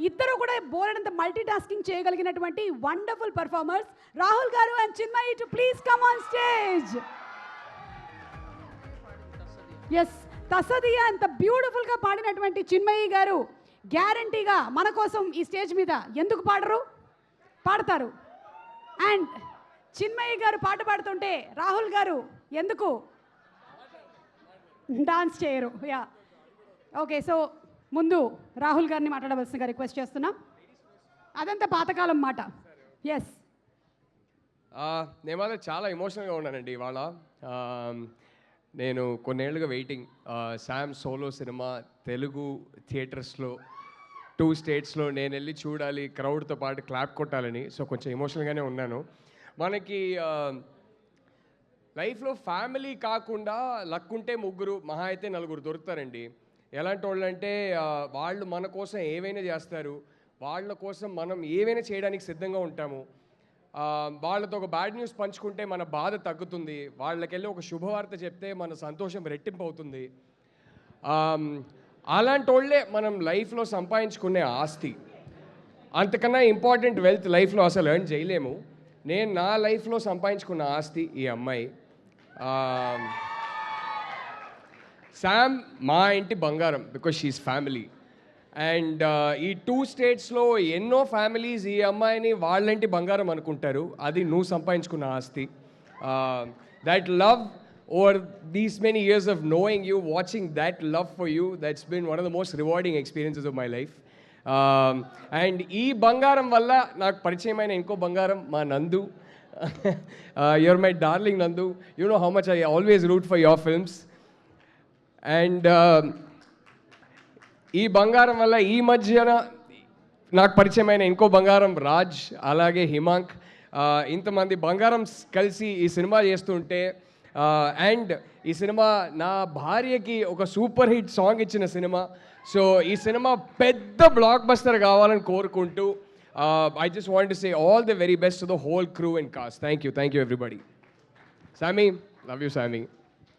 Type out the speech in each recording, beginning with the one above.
ఇద్దరు కూడా బోలెడంత మల్టీ టాస్కింగ్ చేయగలిగినటువంటి వండర్ఫుల్ పర్ఫార్మర్స్ రాహుల్ గారు and Chinmayi to please come on stage. Yes, తసదియా అంత బ్యూటిఫుల్గా పాడినటువంటి చిన్మయి గారు గ్యారంటీగా మన కోసం ఈ స్టేజ్ మీద ఎందుకు పాడతారు. అండ్ చిన్మయి గారు పాట పాడుతుంటే రాహుల్ గారు ఎందుకు డాన్స్ చేయరు? Yeah, okay. సో ముందు రాహుల్ గారిని మాట్లాడవలసిందిగా రిక్వెస్ట్ చేస్తున్నాం. అదంతా పాతకాలం మాట. ఎస్, నేను మాత్రం చాలా ఎమోషనల్గా ఉన్నానండి ఇవాళ. నేను కొన్నేళ్లుగా waiting. Sam solo cinema Telugu థియేటర్స్లో 2 స్టేట్స్లో నేను వెళ్ళి చూడాలి, క్రౌడ్తో పాటు క్లాప్ కొట్టాలని. సో కొంచెం ఎమోషనల్గానే ఉన్నాను. మనకి లైఫ్లో ఫ్యామిలీ కాకుండా లక్ ఉంటే 3 మహా అయితే 4 దొరుకుతారండి. ఎలాంటి వాళ్ళు అంటే వాళ్ళు మన కోసం ఏవైనా చేస్తారు, వాళ్ళ కోసం మనం ఏవైనా చేయడానికి సిద్ధంగా ఉంటాము. వాళ్ళతో ఒక బ్యాడ్ న్యూస్ పంచుకుంటే మన బాధ తగ్గుతుంది, వాళ్ళకెళ్ళి ఒక శుభవార్త చెప్తే మన సంతోషం రెట్టింపు అవుతుంది. అలాంటి వాళ్ళే మనం లైఫ్లో సంపాదించుకునే ఆస్తి. అంతకన్నా ఇంపార్టెంట్ వెల్త్ లైఫ్లో అసలు ఎర్న్ చేయలేము. నేను నా లైఫ్లో సంపాదించుకున్న ఆస్తి ఈ అమ్మాయి. శామ్ మా ఇంటి బంగారం, బికాజ్ షీఈస్ ఫ్యామిలీ. అండ్ ఈ 2 స్టేట్స్లో ఎన్నో ఫ్యామిలీస్ ఈ అమ్మాయిని వాళ్ళంటి బంగారం అనుకుంటారు. అది నువ్వు సంపాదించుకున్న ఆస్తి. That love over these many years of knowing you, watching that love for you, that's been one of the most rewarding experiences of my life. And ఈ బంగారం వల్ల నాకు పరిచయమైన ఇంకో బంగారం మా Nandu. You're my darling Nandu. You know how much I always root for your films. And ఈ బంగారం వల్ల ఈ మధ్యన నాకు పరిచయమైన ఇంకో బంగారం రాజ్, అలాగే హిమాంక్. ఇంతమంది బంగారం కలిసి ఈ సినిమా చేస్తుంటే, అండ్ ఈ సినిమా నా భార్యకి ఒక సూపర్ హిట్ సాంగ్ ఇచ్చిన సినిమా. సో ఈ సినిమా పెద్ద బ్లాక్ బస్టర్ కావాలని కోరుకుంటూ I just want to say all the very best to the whole crew and cast. Thank you everybody. Sammy, love you Sammy.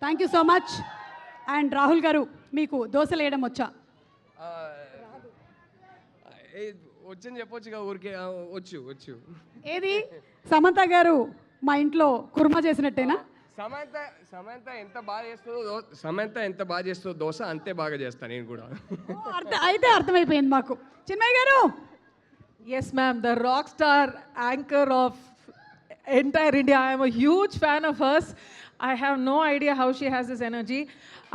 Thank you so much. And Rahul గారు, మీకు దోశలు వేయడం వచ్చా? వచ్చని చెప్పొచ్చుగా, ఊరికే వచ్చు. ఏది సమంత గారు మా ఇంట్లో కుర్మా చేసినట్టేనా? సమంత ఎంత బాగా చేస్తుందో దోశ అంతే బాగా చేస్తాను నేను కూడా. అయితే అర్థమైపోయింది మాకు. చిన్మయి గారు. Yes, ma'am. The rock star anchor of entire India. I am a huge fan of hers. I have no idea how she has this energy.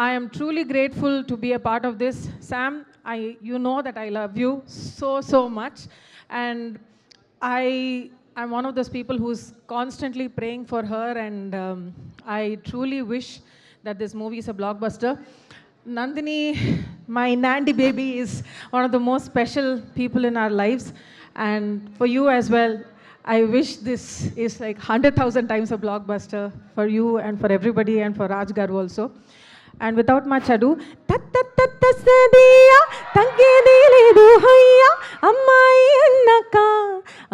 I am truly grateful to be a part of this. Sam, you know that I love you so much. And I'm one of those people who's constantly praying for her. And I truly wish that this movie is a blockbuster. Nandini, my Nandi baby, is one of the most special people in our lives. And for you as well, I wish this is like 100,000 times a blockbuster for you and for everybody and for Raj Garu also. And without much ado, tattattatasadiya taggedi ledu hoyya ammai annaka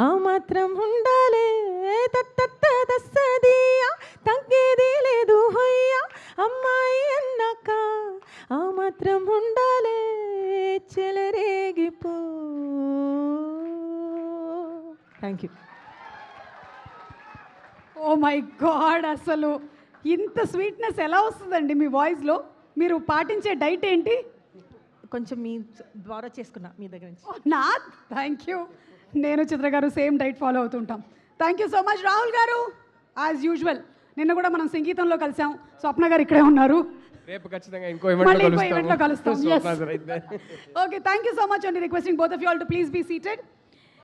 amatram undale tattattatasadiya taggedi ledu hoyya ammai annaka amatram undale cheleregipo. Thank you. Oh my god, అసలు ఇంత sweetness ఎలా వస్తుందండి మీ వాయిస్లో? మీరు పాటించే diet ఏంటి? కొంచెం మీ ద్వారా చేసుకున్నా మీ దగ్గర నుంచి. నా థ్యాంక్ యూ. నేను చిత్ర గారు సేమ్ డైట్ ఫాలో అవుతుంటాం. Thank you so much Rahul గారు. యాజ్ యూజువల్ నిన్న కూడా మనం సంగీతంలో కలిసాం. స్వప్న గారు ఇక్కడే ఉన్నారు. రేపు ఖచ్చితంగా ఇంకో ఈవెంట్లో కలుస్తాం. Okay, thank you so much అండి. Requesting both of you all to please be seated.